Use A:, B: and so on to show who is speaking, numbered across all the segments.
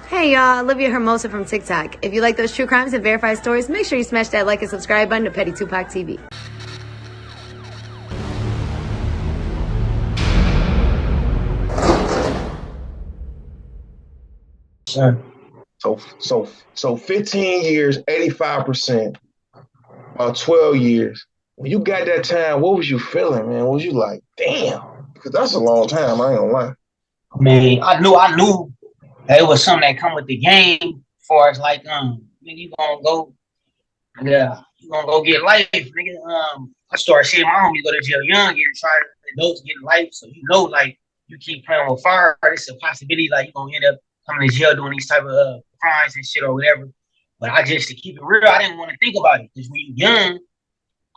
A: Hey y'all, Olivia Hermosa from TikTok. If you like those true crimes and verified stories, make sure you smash that like and subscribe button to Petty Tupac TV.
B: Sure.
C: So 15 years, 85%, about 12 years. When you got that time, what was you feeling, man? Was you like, damn? Because that's a long time, I ain't gonna lie.
B: I mean, I knew that it was something that come with the game. For as like, nigga, you gonna go, yeah, you gonna go get life, nigga. I started seeing my homies go to jail young, getting tried, adults getting life. So like, you keep playing with fire, it's a possibility like you gonna end up coming to jail doing these type of crimes and shit or whatever. But I just to keep it real, I didn't want to think about it because when you young,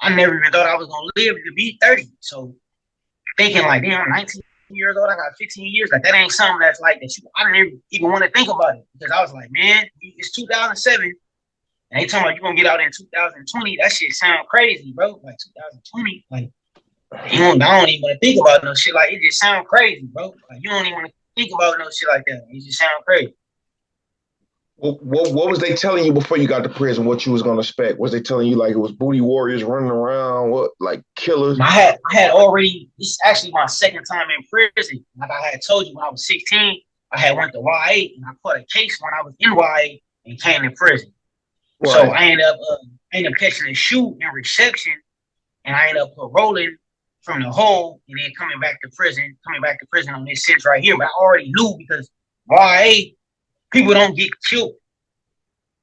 B: I never even thought I was gonna live to be 30. So thinking like, damn, I'm 19 years old, I got 15 years. Like that ain't something that's like that. I didn't even want to think about it because I was like, man, it's 2007, and they talking about you gonna get out in 2020. That shit sound crazy, bro. Like 2020, like I don't even want to think about no shit like it. Just sound crazy, bro. Like you don't even want to think about no shit like that. It just sound crazy.
C: What was they telling you before you got to prison? What you was gonna expect? Was they telling you like it was booty warriors running around? What, like killers?
B: I had already. This is actually my second time in prison. Like I had told you, when I was 16, I had went to YA and I caught a case when I was in YA and came to prison. Right. So I ended up catching a shoot in reception, and I ended up paroling from the hole and then coming back to prison on this sentence right here. But I already knew because YA people don't get killed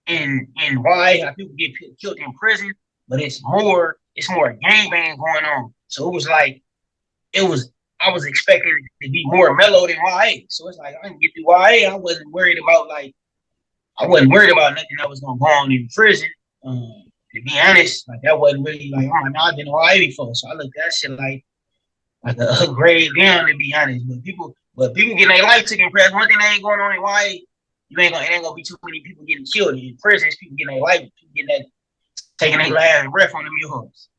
B: in YA. How people get killed in prison, but it's more gangbang going on. So it was like I was expecting it to be more mellow than YA. So it's like I can get through YA. I wasn't worried about nothing that was gonna go on in prison. To be honest, like that wasn't really like, oh no, I've been in YA before. So I looked at that shit like a grade down, to be honest. But people getting their life taken in prison. One thing that ain't going on in YA, it ain't gonna be too many people getting killed in prisons. People getting their life, people getting that, taking their last breath on the mules.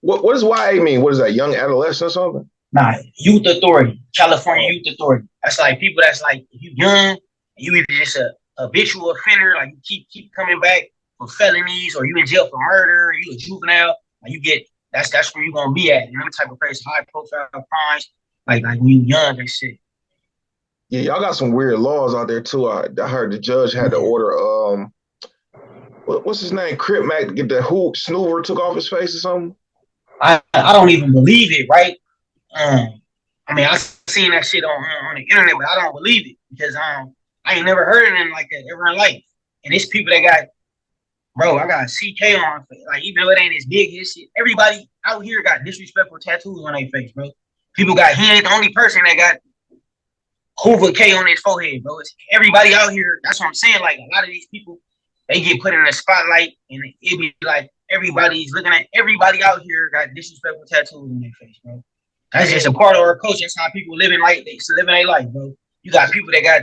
C: What does YA mean? What is that? Young adolescent or something?
B: Nah, Youth Authority, California Youth Authority. That's like people that's like, if you young, you either just a habitual offender, like you keep coming back for felonies, or you in jail for murder, or you a juvenile, like you get that's where you gonna be at. You know, type of place, high profile crimes, like when you young and shit.
C: Yeah, y'all got some weird laws out there too. I heard the judge had to order what's his name? Crip Mac to get that snoover took off his face or something.
B: I don't even believe it, right? I mean, I seen that shit on the internet, but I don't believe it because I ain't never heard of anything like that ever in life. And it's people that got, bro, I got CK on, like even though it ain't as big as shit. Everybody out here got disrespectful tattoos on their face, bro. People he ain't the only person that got Hoover K on his forehead, bro. It's everybody out here. That's what I'm saying. Like a lot of these people, they get put in the spotlight, and it be like everybody's looking at everybody out here got disrespectful tattoos on their face, bro. That's just a part of our culture. That's how people living their life, bro. You got people that got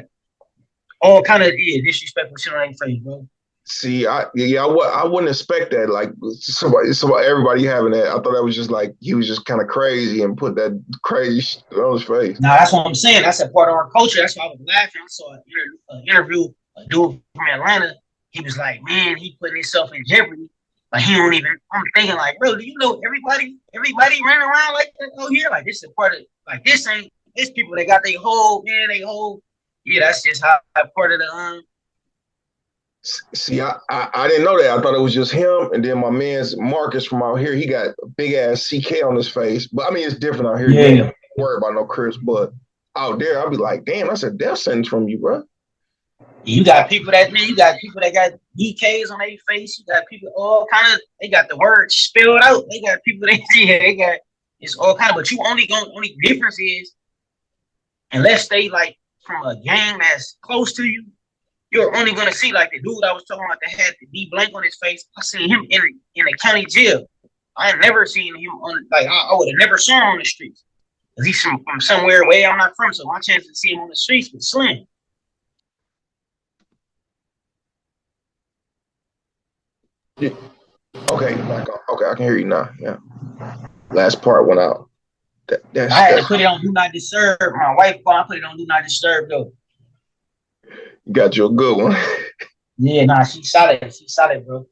B: all kind of disrespectful shit on their face, bro.
C: See, I wouldn't expect that. Like everybody having that. I thought that was just like he was just kind of crazy and put that crazy shit on his face.
B: Nah, that's what I'm saying. That's a part of our culture. That's why I was laughing. I saw an interview, a dude from Atlanta. He was like, man, he putting himself in jeopardy. Like he don't even. I'm thinking like, bro, do you know everybody running around like that out here? Like this is a part of like this ain't. It's people that got their whole. Yeah, that's just how part of the
C: See, I didn't know that. I thought it was just him, and then my man's Marcus from out here. He got a big ass CK on his face, but I mean it's different out here. Yeah. You don't worry about no Crips, but out there, I'll be like, damn, that's a death sentence from you, bro.
B: You got people that got DKs on their face. You got people all kind of. They got the word spelled out. They got people they got it's all kind of. But only difference is unless they like from a gang that's close to you. You're only gonna see like the dude I was talking about that had the D blank on his face. I seen him in a county jail. I had never seen him on like I would have never saw him on the streets. Cause he's from somewhere way I'm not from, so my chance to see him on the streets was slim.
C: Yeah. Okay, I can hear you now. Yeah. Last part went out.
B: I had to put it on Do Not Disturb. My wife, I put it on Do Not Disturb though.
C: Got you a good one.
B: Yeah, nah, she's solid. She's solid, bro.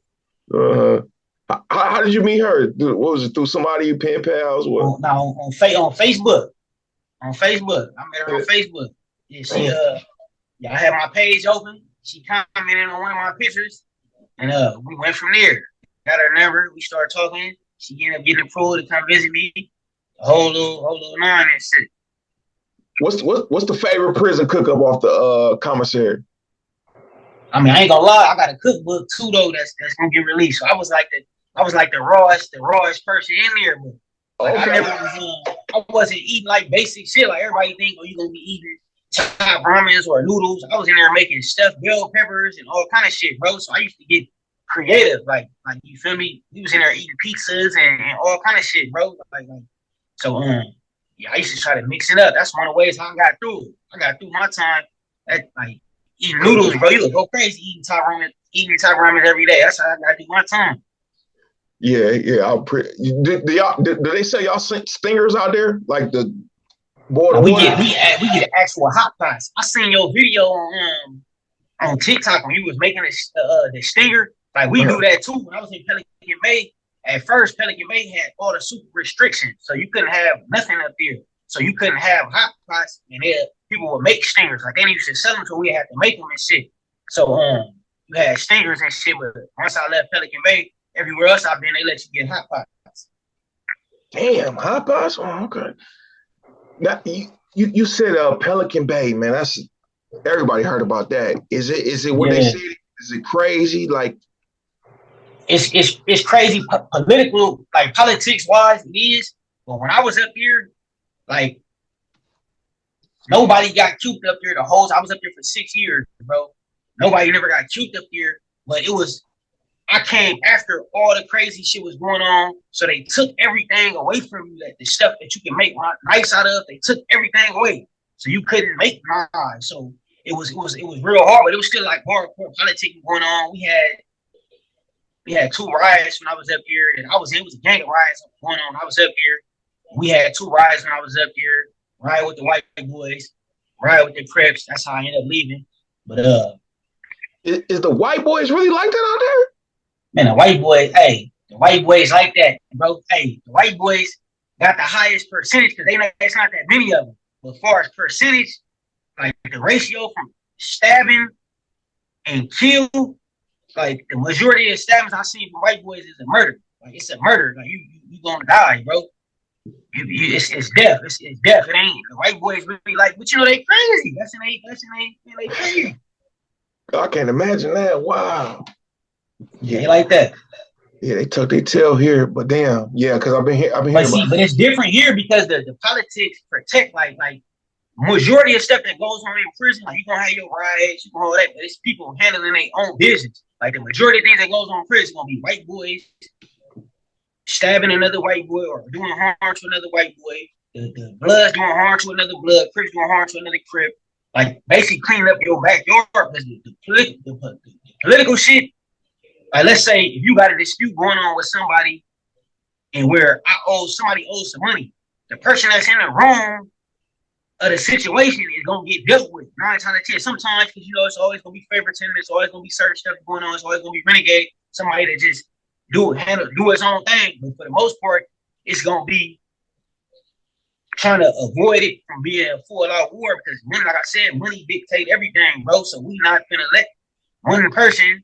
C: How did you meet her? What was it, through somebody you pen pals? What?
B: On Facebook. On Facebook. I met her on Facebook. Yeah, I had my page open. She commented on one of my pictures, and we went from there. Got her number. We started talking. She ended up getting approved to come visit me. The whole little nine and shit.
C: What's the favorite prison cook up off the commissary?
B: I mean, I ain't gonna lie. I got a cookbook too, though. That's gonna get released. So I was like the rawest person in there. But like, okay. I wasn't eating like basic shit. Like everybody think, oh, you gonna be eating top ramens or noodles. I was in there making stuffed bell peppers and all kind of shit, bro. So I used to get creative, like you feel me? We was in there eating pizzas and all kind of shit, bro. Yeah, I used to try to mix it up. That's one of the ways I got through it. I got through my time at like eating noodles, bro. You would go crazy eating top ramen every day. That's how I got through my time.
C: Yeah. I'm pretty. Do they sell y'all stingers out there? Like the boiled
B: we get actual hot pots. I seen your video on TikTok when you was making the stinger. Like we do that too. When I was in Pelican Bay, at first Pelican Bay had all the super restrictions, so you couldn't have nothing up there. So you couldn't have hot pots, and people would make stingers. Like they used to sell them, so we had to make them and shit. So you had stingers and shit. But once I left Pelican Bay, everywhere else I've been, they let you get hot pots.
C: Damn, hot pots. Oh, okay. Now you said Pelican Bay, man. That's everybody heard about that. Is it what they said? Is it crazy? Like
B: it's crazy political, like politics wise, it is. But when I was up here, like nobody got cubed up there. I was up there for 6 years, bro. Nobody never got cubed up here. But I came after all the crazy shit was going on. So they took everything away from you, the stuff that you can make nice out of. They took everything away. So you couldn't make knives. So it was real hard, but it was still like hardcore politics going on. We had 2 riots when I was up here, and it was a gang of riots going on. I was up here. We had 2 riots when I was up here. Riot with the white boys, riot with the Crips. That's how I ended up leaving. But
C: is the white boys really like that out there?
B: Man, the white boys like that, bro. Hey, the white boys got the highest percentage because there's not that many of them. But as far as percentage, like the ratio from stabbing and kill, like the majority of stabbings I seen from white boys is a murder. Like it's a murder. Like you gonna die, bro. It's death. It's death. It ain't the white boys really like, but they crazy. That's they crazy.
C: I can't imagine that. Wow.
B: Yeah, they like that.
C: Yeah, they tuck their tail here, but damn, yeah, because I've been here.
B: But it's different here because the politics protect like majority of stuff that goes on in prison. Like you gonna have your riots, you gonna have all that, but it's people handling their own business. Like the majority of things that goes on in prison gonna be white boys stabbing another white boy or doing harm to another white boy. The blood's doing harm to another blood. Crips doing harm to another crip. Like basically cleaning up your backyard because the political shit. Like let's say if you got a dispute going on with somebody and where somebody owes some money, the person that's in the wrong of the situation is gonna get dealt with 9 times out of 10. Sometimes because it's always gonna be favoritism, it's always gonna be certain stuff going on, it's always gonna be renegade, somebody that just do his own thing. But for the most part, it's gonna be trying to avoid it from being a full-out war because money, like I said, money dictate everything, bro. So we not gonna let one person.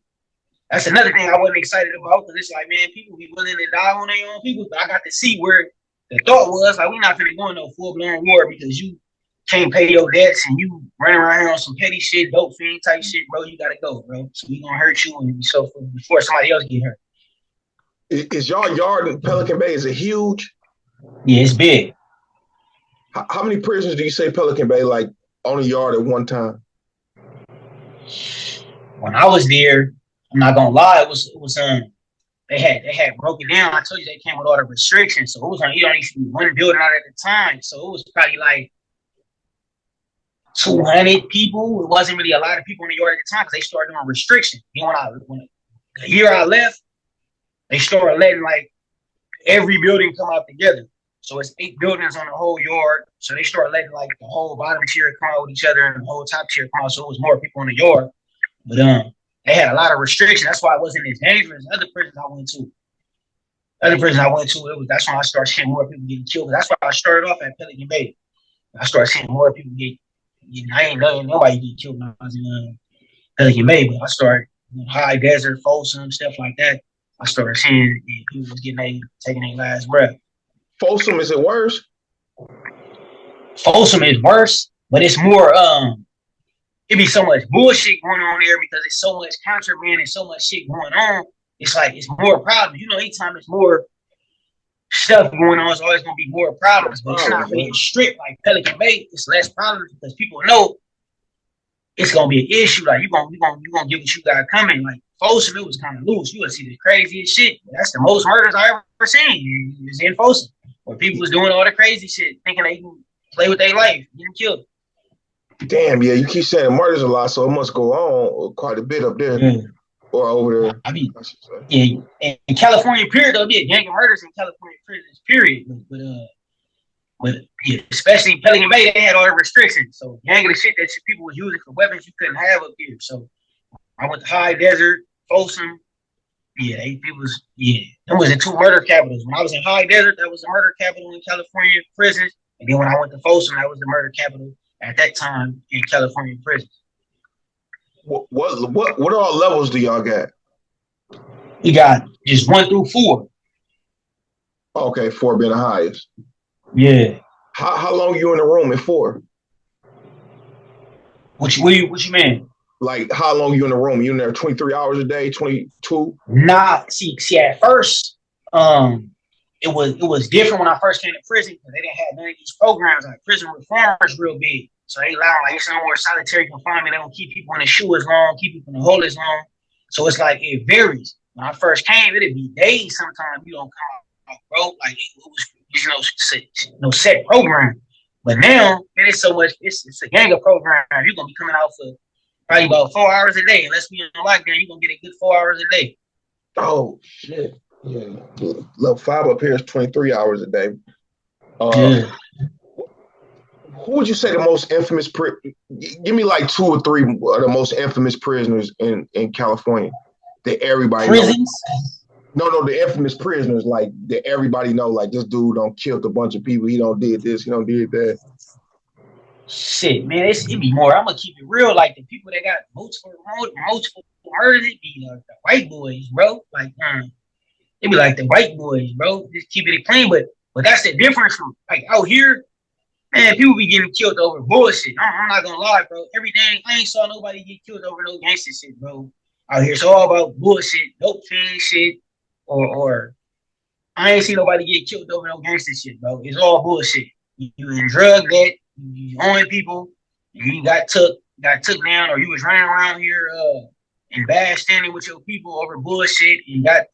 B: That's another thing I wasn't excited about because it's like, man, people be willing to die on their own people. But I got to see where the thought was like, we're not gonna go into a full-blown war because you can't pay your debts and you running around here on some petty shit, dope fiend type shit, bro. You gotta go, bro. So we gonna hurt you and so before somebody else get hurt.
C: Is y'all yard in Pelican Bay? Is it huge?
B: Yeah, it's big.
C: How many prisons do you say Pelican Bay like on a yard at one time?
B: When I was there, I'm not gonna lie, it was they had broken down. I told you they came with all the restrictions, so it was you only see one building out at the time. So it was probably like 200 people. It wasn't really a lot of people in the yard at the time because they started doing restrictions. When the year I left, they started letting like every building come out together. So it's 8 buildings on the whole yard. So they started letting like the whole bottom tier come out with each other and the whole top tier come out. So it was more people in the yard. But they had a lot of restrictions. That's why it wasn't as dangerous as other prisons I went to. That's when I started seeing more people getting killed. That's why I started off at Pelican Bay. I started seeing more people I ain't know nobody get killed when I was in Pelican Bay, but I started high desert, Folsom, stuff like that. I started seeing people was taking their last breath.
C: Folsom, is it worse?
B: Folsom is worse, but it's more it be so much bullshit going on there because it's so much contraband and so much shit going on. It's like it's more problems. Anytime there's more stuff going on, it's always gonna be more problems. But it's not really strict like Pelican Bay. It's less problems because people know it's gonna be an issue. Like you gonna get what you got coming. Like Folsom, it was kind of loose. You would see the craziest shit. That's the most murders I ever seen. It was in Folsom, where people was doing all the crazy shit, thinking they can play with their life, getting killed.
C: Damn, yeah, you keep saying murders a lot, so it must go on quite a bit up there or over there.
B: I mean, yeah, in California, period, there'll be a gang of murders in California prisons, period. But yeah, especially Pelican Bay, they had all the restrictions. So gang of the shit that people was using for weapons you couldn't have up here. So I went to High Desert, Folsom. Yeah, them was the two murder capitals. When I was in High Desert, that was the murder capital in California prisons. And then when I went to Folsom, that was the murder capital at that time in California prisons.
C: What all levels do y'all got?
B: We got just 1 through 4.
C: Okay, 4 being the highest.
B: Yeah.
C: How long you in the room at 4?
B: What you mean?
C: Like how long you in the room? You in there 23 hours a day, 22?
B: Nah, see at first, it was different when I first came to prison because they didn't have none of these programs. Like prison reform is real big. So they allow like it's no more solitary confinement. They don't keep people in the shoe as long, keep people in the hole as long. So it's like it varies. When I first came, it'd be days sometimes you don't come out, bro. Like it was no set program. But now, man, it's so much, it's a gang of programs. You're gonna be coming out for probably about 4 hours a day. Unless we in lockdown, you're gonna get a good 4 hours a day.
C: Oh shit. Yeah. Level 5 up here is 23 hours a day. Who would you say the most infamous give me like 2 or 3 of the most infamous prisoners in California that everybody
B: prisons?
C: Knows. No, the infamous prisoners like that everybody know, like this dude don't killed a bunch of people, he don't did this, he don't did that.
B: Shit, man, it be more. I'm gonna keep it real. Like the people that got multiple murders, it be the white boys, bro. Like, it be like the white boys, bro. Just keep it clean. But that's the difference from like out here, man. People be getting killed over bullshit. I'm not gonna lie, bro. Everything I ain't saw nobody get killed over no gangster shit, bro. Out here, it's all about bullshit, dope fiend shit, or I ain't seen nobody get killed over no gangster shit, bro. It's all bullshit. You in drug debt. You owing people, you got took down, or you was running around here in bad standing with your people over bullshit, and ain't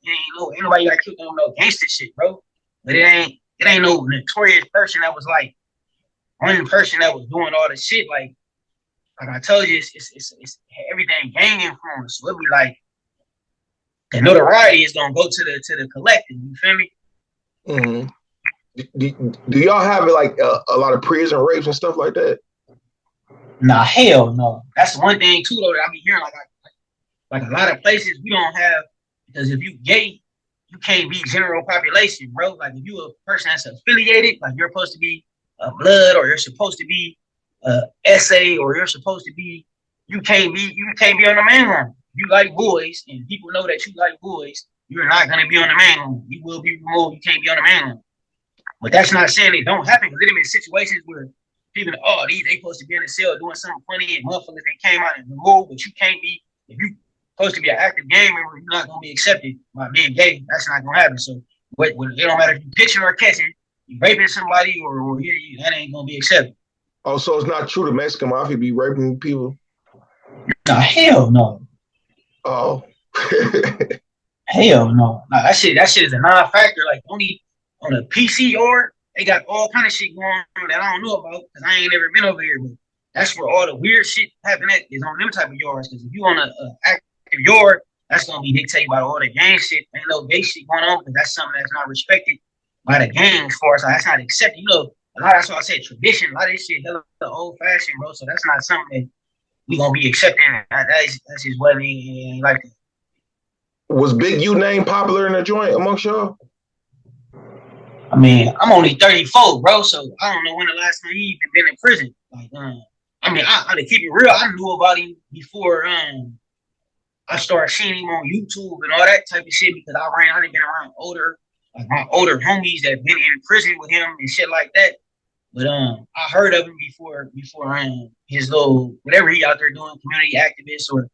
B: nobody got killed on no gangster shit, bro. But it ain't no notorious person that was like one person that was doing all the shit. Like I told you, it's everything gang influence. So it be like the notoriety is gonna go to the collective. You feel me?
C: Mm-hmm. Do y'all have like a lot of prison rapes and stuff like that?
B: Nah, hell no. That's one thing too, though, that I be hearing. Like a lot of places we don't have, because if you gay, you can't be general population, bro. Like if you a person that's affiliated, like you're supposed to be a blood, or you're supposed to be a SA, or you're supposed to be, you can't be on the main line. You like boys, and people know that you like boys. You're not gonna be on the main line. You will be removed. You can't be on the main line. But that's not saying it don't happen, because there been situations where people, they supposed to be in the cell doing something funny, and motherfuckers that came out and removed, but you can't be. If you supposed to be an active gang member, you're not gonna be accepted by being gay. That's not gonna happen. So, it don't matter if you pitching or catching, you raping somebody, or that ain't gonna be accepted.
C: Oh, so it's not true the Mexican mafia be raping people?
B: Nah, hell no.
C: Oh,
B: hell no. Nah, that shit is a non-factor. Like only on a PC yard, they got all kind of shit going on that I don't know about because I ain't never been over here. But that's where all the weird shit happen at, is on them type of yards. Because if you on a active yard, that's gonna be dictated by all the gang shit. Ain't no gay shit going on because that's something that's not respected by the gang. As far as that's not accepted. a lot. That's why I said tradition. A lot of this shit hella old fashioned, bro. So that's not something that we gonna be accepting. That's just what he ain't like.
C: Was Big U name popular in the joint amongst y'all?
B: I mean, I'm only 34, bro. So I don't know when the last time he even been in prison. Like, I mean, I to keep it real, I knew about him before I started seeing him on YouTube and all that type of shit because I've been around my older homies that been in prison with him and shit like that. But I heard of him before his little whatever he out there doing, community activist or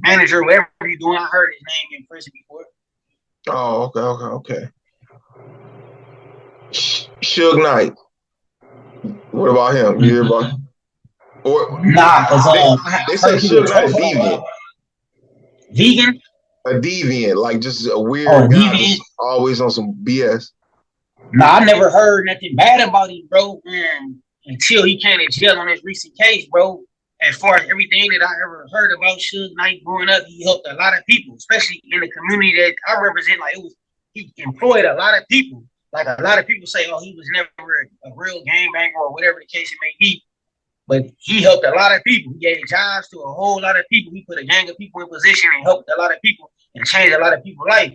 B: manager, whatever he doing. I heard his name in prison before.
C: Oh, okay. Suge Knight. What about him? You hear about him? Or
B: nah, because
C: they say Suge Knight is deviant.
B: Vegan?
C: A deviant, like just a weird guy just always on some BS.
B: Nah, I never heard nothing bad about him, bro. Until he came to jail on this recent case, bro. As far as everything that I ever heard about Suge Knight growing up, he helped a lot of people, especially in the community that I represent. Like he employed a lot of people. Like a lot of people say, oh, he was never a real gangbanger or whatever the case it may be. But he helped a lot of people. He gave jobs to a whole lot of people. He put a gang of people in position and helped a lot of people and changed a lot of people's life.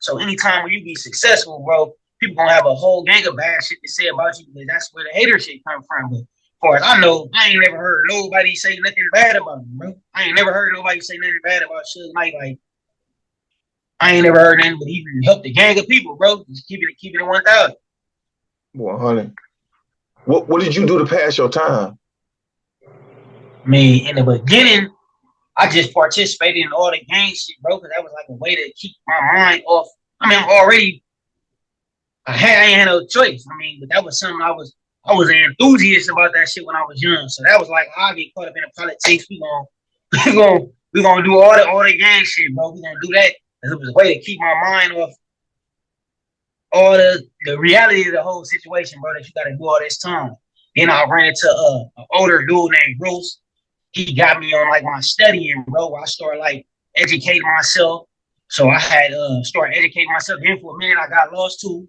B: So anytime when you be successful, bro, people gonna have a whole gang of bad shit to say about you because that's where the hater shit come from. But as far as I know, I ain't never heard nobody say nothing bad about him, bro. I ain't never heard nobody say nothing bad about Suge Knight. Like I ain't never heard nothing, but he helped a gang of people, bro. Just keep it 1,000.
C: 100. What did you do to pass your time?
B: I mean, in the beginning, I just participated in all the gang shit, bro, because that was like a way to keep my mind off. I mean, I ain't had no choice. I mean, but that was something I was an enthusiast about that shit when I was young. So that was like, I'll get caught up in the politics. We gonna do all the gang shit, bro. We gonna do that. It was a way to keep my mind off all the reality of the whole situation, bro, that you gotta do all this time. Then I ran into an older dude named Bruce. He got me on like my studying, bro. I started like educating myself. So I had started educating myself. Then for a minute I got lost too.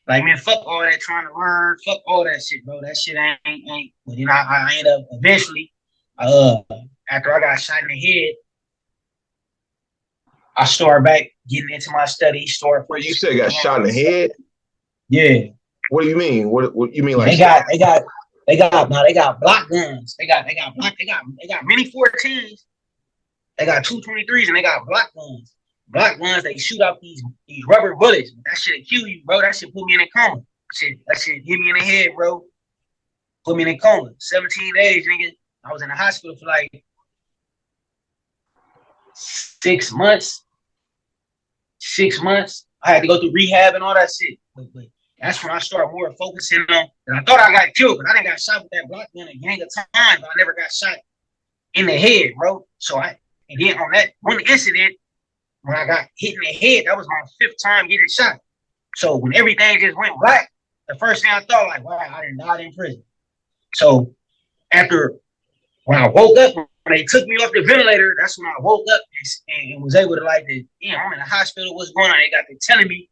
B: Like, man, fuck all that trying to learn. Fuck all that shit, bro. That shit ain't. But then I ended up eventually, after I got shot in the head, I started back getting into my studies.
C: Wait, you said got shot in the head?
B: Yeah.
C: What do you mean? What you mean? Like
B: they got block guns. They got mini 14s. They got 223s and they got block guns. Block guns, they shoot out these rubber bullets. That shit'll kill you, bro. That shit put me in a coma. That shit hit me in the head, bro. Put me in a coma. 17 days, nigga. I was in the hospital for like 6 months. 6 months. I had to go through rehab and all that shit. But that's when I started more focusing on. And I thought I got killed, but I didn't got shot with that block gun a gang of times. But I never got shot in the head, bro. And then on that one incident, when I got hit in the head, that was my 5th time getting shot. So when everything just went black, the first thing I thought, like, wow, I didn't die in prison. So when I woke up, when they took me off the ventilator, that's when I woke up and was able to I'm in the hospital, what's going on? They got to telling me,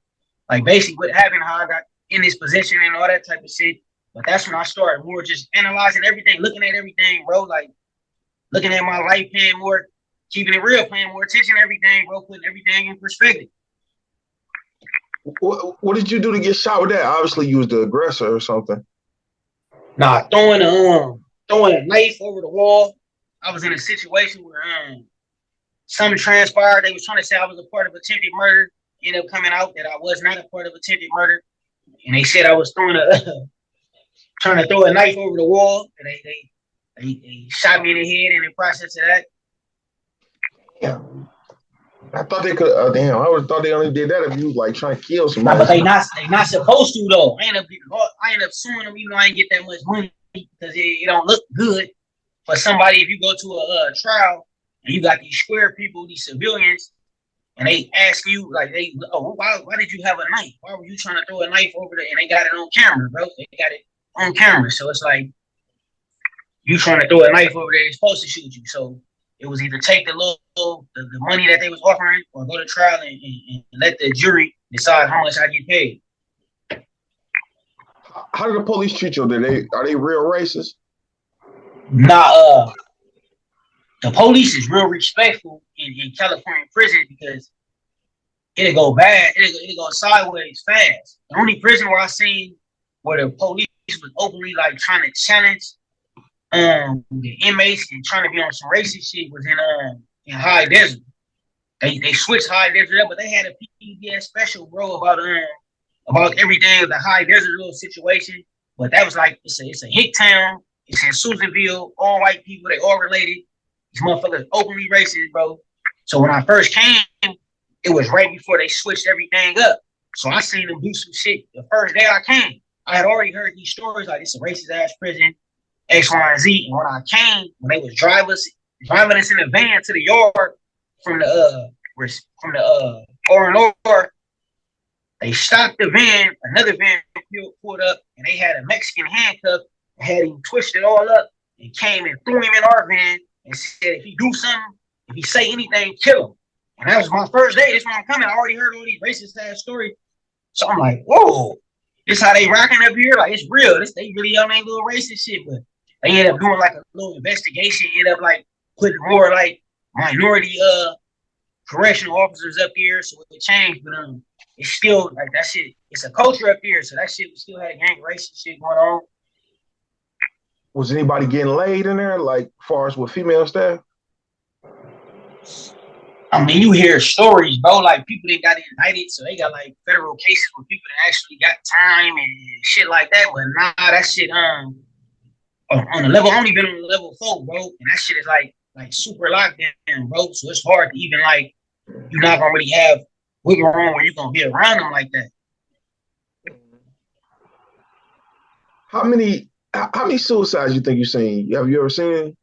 B: like, basically what happened, how I got in this position and all that type of shit. But that's when I started more just analyzing everything, looking at everything, bro, like looking at my life, paying more, keeping it real, paying more attention to everything, bro, putting everything in perspective.
C: What did you do to get shot with that? Obviously, you was the aggressor or something.
B: Nah, throwing a knife over the wall. I was in a situation where something transpired. They was trying to say I was a part of attempted murder. Ended up coming out that I was not a part of attempted murder, and they said I was trying to throw a knife over the wall. And they shot me in the head in the process of that.
C: Yeah. I thought they could. Damn, I always thought they only did that if you was like trying to kill somebody.
B: Nah, but they not supposed to though. I end up suing them. I ain't get that much money because it don't look good for somebody. If you go to a trial and you got these square people, these civilians, and they ask you like, why did you have a knife? Why were you trying to throw a knife over there? And they got it on camera, bro. They got it on camera, so it's like you trying to throw a knife over there. They're supposed to shoot you, so. It was either take the money that they was offering or go to trial and let the jury decide how much I get paid.
C: How do the police treat you? Are they real racist?
B: Nah, the police is real respectful in California prison because it'll go bad, it'll go sideways fast. The only prison where I seen where the police was openly like trying to challenge the inmates and trying to be on some racist shit was in High Desert. They switched High Desert up, but they had a PBS special, bro, about everything, the High Desert little situation. But that was like it's a hick town. It's in Susanville, all white people, they all related. These motherfuckers openly racist, bro. So when I first came, it was right before they switched everything up. So I seen them do some shit the first day I came. I had already heard these stories like it's a racist ass prison, X, Y, and Z. And when I came, when they was driving us in a van to the yard from the R&R, they stopped the van, another van pulled up, and they had a Mexican handcuff, had him twisted all up, and came and threw him in our van and said, if he do something, if he say anything, kill him. And that was my first day. That's when I'm coming. I already heard all these racist ass stories. So I'm like, whoa, this how they rocking up here? Like, it's real. They really on their little racist shit, but they end up doing like a little investigation, end up like putting more like minority correctional officers up here, so it changed, but it's still like that shit. It's a culture up here, so that shit we still had gang racist shit going on.
C: Was anybody getting laid in there, like far as with female staff?
B: I mean, you hear stories, bro. Like people that got indicted, so they got like federal cases where people that actually got time and shit like that. But nah, that shit on the level, only been on the level 4, bro, and that shit is like super locked in, bro. So it's hard to even like you're not gonna really have wiggle room where you're gonna be around them like that.
C: How many suicides you think you've seen? Have you ever seen?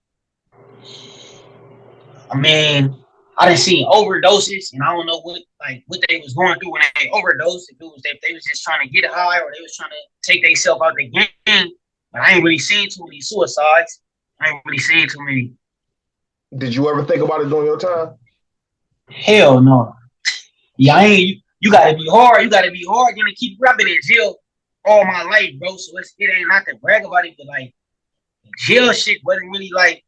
B: I mean, I done seen overdoses, and I don't know what they was going through when they overdosed. If they was just trying to get high or they was trying to take themselves out the game. But I ain't really seen too many suicides. I ain't really seen too many.
C: Did you ever think about it during your time?
B: Hell no. Yeah, I ain't. You gotta be hard. You gotta be hard. Gonna keep rubbing in jail all my life, bro. So it ain't not to brag about it, but like jail shit wasn't really like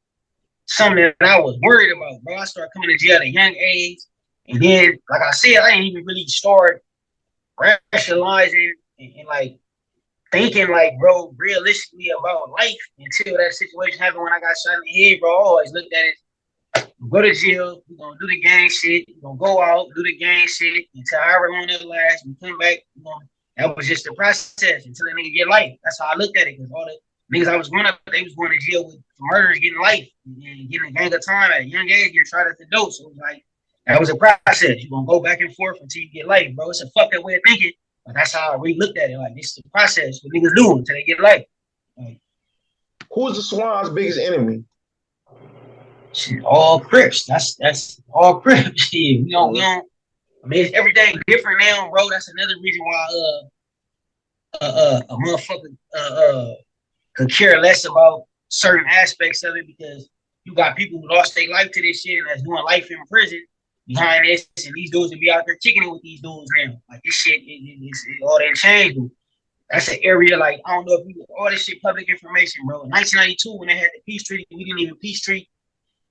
B: something that I was worried about, bro. I started coming to jail at a young age, and then, like I said, I didn't even really start rationalizing and like thinking like, bro, realistically about life until that situation happened when I got shot in the head, bro. I always looked at it. Go to jail, we're gonna do the gang shit, we're gonna go out, do the gang shit until however long it lasts, we come back, that was just the process until the nigga get life. That's how I looked at it, because all the niggas I was going up, they was going to jail with murders, getting life, and getting a gang of time at a young age, getting tried at the dope. So it was like, that was a process. You're gonna go back and forth until you get life, bro. It's a fucked up way of thinking, but that's how I really looked at it. Like, this is the process what niggas do until they get life. Like,
C: who's the Swan's biggest enemy?
B: All Crips. That's all Crips. Yeah, we don't. I mean, it's everything different now, bro. That's another reason why a motherfucker could care less about certain aspects of it, because you got people who lost their life to this shit and that's doing life in prison behind this, and these dudes will be out there kicking it with these dudes now. Like, this shit, it's all that changed. That's an area, like, I don't know if you, all this shit public information, bro. In 1992, when they had the peace treaty, we didn't even peace treat.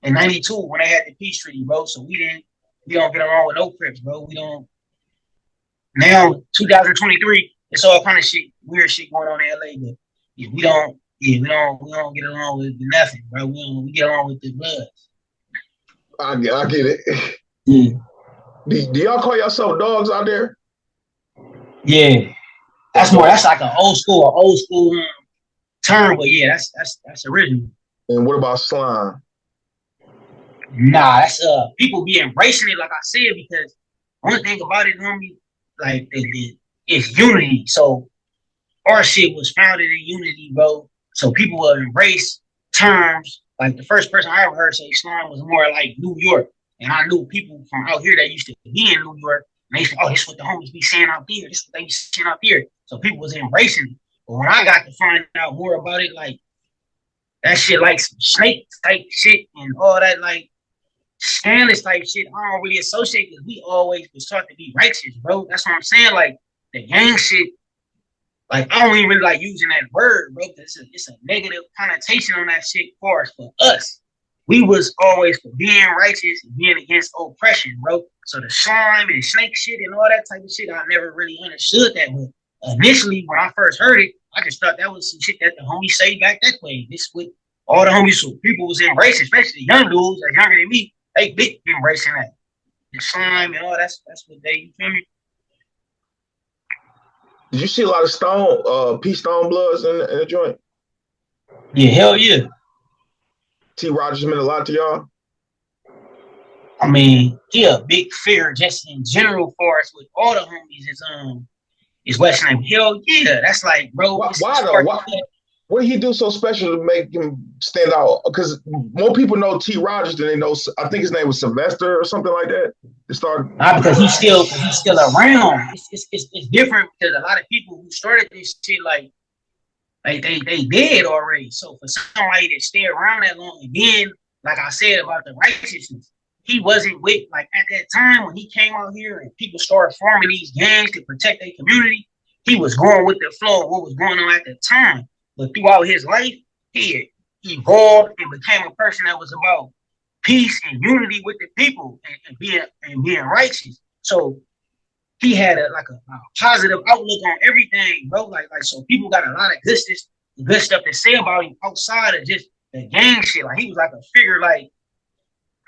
B: In 92, when they had the peace treaty, bro, so we don't get along with no Crips, bro. We don't. Now, 2023, it's all kind of shit, weird shit going on in LA, but we don't get along with nothing, bro. We get along with the Bloods.
C: I get it.
B: Yeah.
C: Do y'all call yourself dogs out there?
B: Yeah. That's like an old school term, but yeah, that's original.
C: And what about slime?
B: Nah, that's people be embracing it, like I said, because one thing about it, homie, like it's unity. So our shit was founded in unity, bro. So people will embrace terms. Like, the first person I ever heard say slime was more like New York, and I knew people from out here that used to be in New York, and they said, "Oh, this is what the homies be saying out there. This is what they be saying out here." So people was embracing it. But when I got to find out more about it, like that shit, like some snake type shit and all that, like scandalous type shit, I don't really associate, because we always was taught to be righteous, bro. That's what I'm saying. Like, the gang shit, like I don't even really like using that word, bro. It's a negative connotation on that shit for us. For us, we was always for being righteous and being against oppression, bro. So the slime and snake shit and all that type of shit, I never really understood that. But initially, when I first heard it, I just thought that was some shit that the homies say back that way. This with all the homies, so people was embracing, especially the young dudes that's younger than me. They big embracing that. The slime and all that's what they, you feel me?
C: Did you see a lot of P-Stone Bloods in the joint?
B: Yeah, hell yeah.
C: T. Rogers meant a lot to y'all?
B: I mean, he a big figure just in general for us with all the homies is West Name. Hell yeah. That's like, bro.
C: Why though? What did he do so special to make him stand out? Because more people know T. Rogers than they know. I think his name was Sylvester or something like that.
B: Because he's still around. It's different because a lot of people who started this shit like they dead already. So for somebody to stay around that long, and then like I said about the righteousness, he wasn't with like at that time when he came out here and people started forming these gangs to protect their community. He was going with the flow of what was going on at the time. But throughout his life, he evolved and became a person that was about peace and unity with the people and being righteous. So he had a positive outlook on everything, bro. Like so people got a lot of good stuff to say about him outside of just the gang shit. Like he was like a figure, like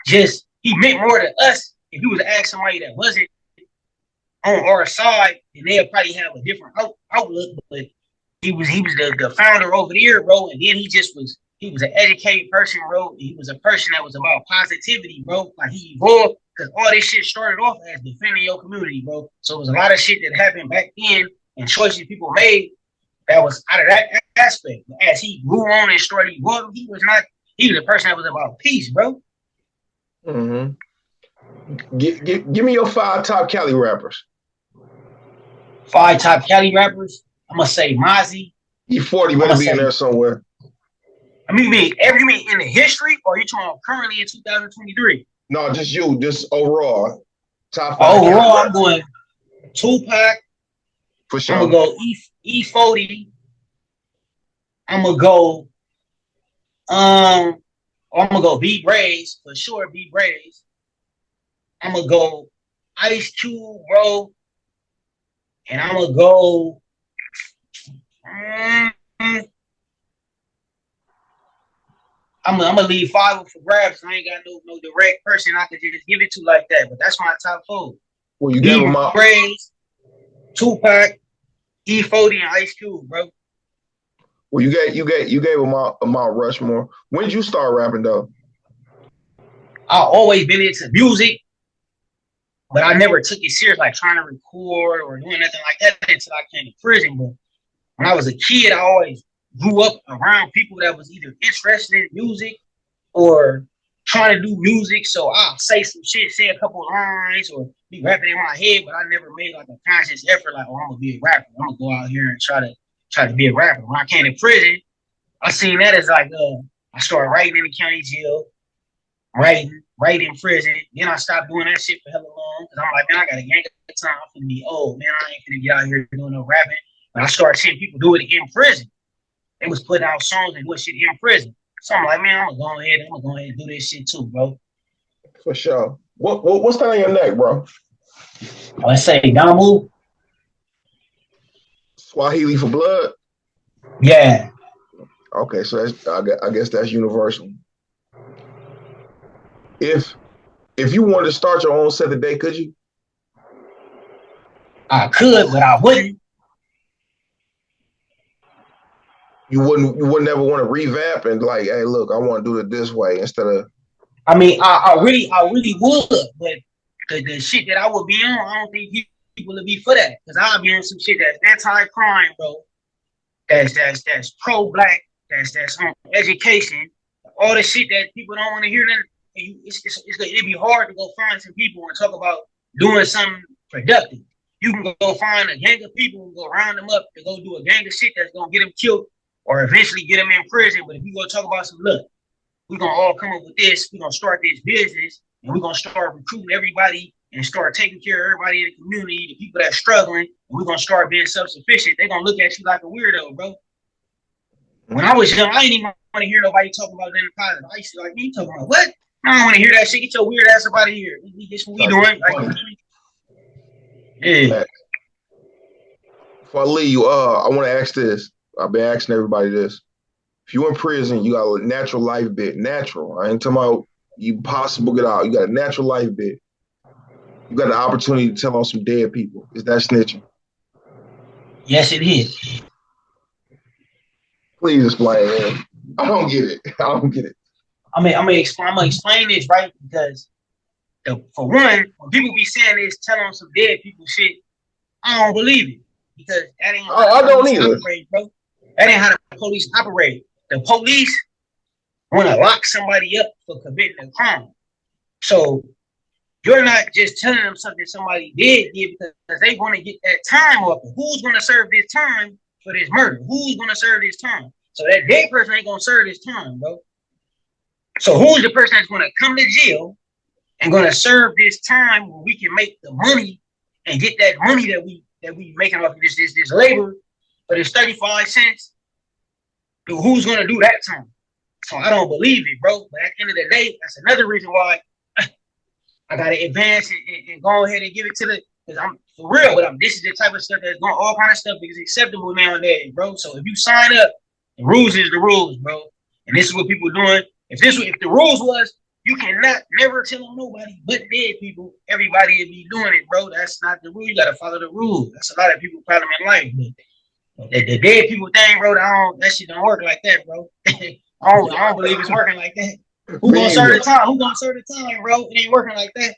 B: just he meant more to us. If you was to ask somebody that wasn't on our side, then they'll probably have a different outlook. But he was the founder over there, bro. And then he was an educated person, bro. He was a person that was about positivity, bro. Like he evolved because all this shit started off as defending your community, bro. So it was a lot of shit that happened back then and choices people made that was out of that aspect. But as he grew on and started evolving, he was a person that was about peace, bro.
C: Mm-hmm. Give me your 5 top Cali rappers.
B: 5 top Cali rappers. I'm gonna say Mozzie.
C: E40 better be in there somewhere.
B: I mean, in the history, or you talking about currently in 2023?
C: No, just overall. Top 5.
B: Overall, I'm going Tupac.
C: For sure.
B: I'm gonna go E40. I'm gonna go B Braves for sure. B Braves. I'm gonna go Ice Cube, bro, and I'm gonna go. I'm gonna leave 5 for grabs. I ain't got no direct person I could just give it to like that. But that's my top 4.
C: Well, you gave them all.
B: Braves, Tupac, E40, and Ice Cube, bro.
C: Well, you gave them all Mount Rushmore. When did you start rapping though?
B: I always been into music, but I never took it serious, like trying to record or doing nothing like that until I came to prison. But when I was a kid, I always grew up around people that was either interested in music or trying to do music. So I'll say some shit, say a couple of lines, or be rapping in my head, but I never made like a conscious effort, like, oh, I'm gonna be a rapper. I'm gonna go out here and try to be a rapper. When I came to prison, I seen that as like I started writing in the county jail, writing in prison. Then I stopped doing that shit for hella long because I'm like, man, I got a gang of time. I'm finna be old, man. I ain't finna get out here doing no rapping. But I started seeing people do it in prison. They was putting out songs and doing shit in prison. So I'm like, man, I'm gonna go ahead and do this shit too, bro.
C: For sure. What's that on your neck, bro?
B: Let's say Damu.
C: Swahili for blood?
B: Yeah.
C: Okay, so that's, I guess that's universal. If you wanted to start your own set today, could you?
B: I could, but I wouldn't.
C: You wouldn't ever want to revamp and like, hey, look, I want to do it this way instead of.
B: I mean, I really would, but the shit that I would be on, I don't think people would be for that, because I'll be on some shit that's anti-crime, bro. That's pro-black. That's on education. All the shit that people don't want to hear. It'd be hard to go find some people and talk about doing something productive. You can go find a gang of people and go round them up to go do a gang of shit that's gonna get them killed or eventually get them in prison. But if you go talk about some, look, we're gonna all come up with this, we're gonna start this business, and we're gonna start recruiting everybody and start taking care of everybody in the community, the people that's struggling, and we're gonna start being self-sufficient, they're gonna look at you like a weirdo, bro. When I was young, I didn't even want to hear nobody talking about that in positive. I used to like, you talking about what? I don't want to hear that shit. Get your weird ass up out of here. This what we doing. Like, yeah.
C: Before I leave you, I want to ask this. I've been asking everybody this. If you in prison, you got a natural life bit. Natural. I ain't talking about you possible get out. You got a natural life bit. You got the opportunity to tell on some dead people. Is that snitching?
B: Yes, it is.
C: Please explain, man. I don't get it. I don't get it.
B: I'm gonna explain this, right? Because for one, when people be saying this, telling on some dead people shit, I don't believe it. Because that ain't how the police operate, bro. That ain't how the police operate. The police want to lock somebody up for committing a crime. So you're not just telling them something somebody did because they want to get that time off. Who's going to serve this time for this murder? Who's going to serve this time? So that dead person ain't going to serve this time, bro. So who's the person that's going to come to jail and going to serve this time where we can make the money and get that money that we making off of this labor for this 35 cents? Dude, who's going to do that time? So I don't believe it, bro. But at the end of the day, that's another reason why I got to advance and go ahead and give it to because I'm for real, but this is the type of stuff that's going all kind of stuff is acceptable nowadays, bro. So if you sign up, the rules is the rules, bro. And this is what people are doing. If the rules was you cannot never tell on nobody but dead people, everybody would be doing it, bro. That's not the rule. You got to follow the rules. That's a lot of people problem in life. But the dead people thing, bro, that shit don't work like that, bro. I don't believe it's working like that. Who gonna serve the time? Who gonna serve the time, bro? It ain't working like that.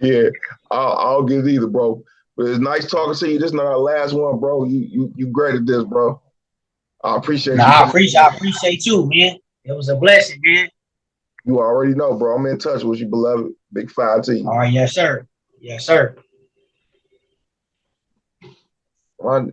C: Yeah, I'll get it either, bro. But it's nice talking to you. This is not our last one, bro. You great at this, bro. I appreciate you.
B: I appreciate you, man. It was a blessing, man.
C: You already know, bro. I'm in touch with you, beloved. Big 5 to you.
B: All right, yes, sir. Yes, sir.
C: My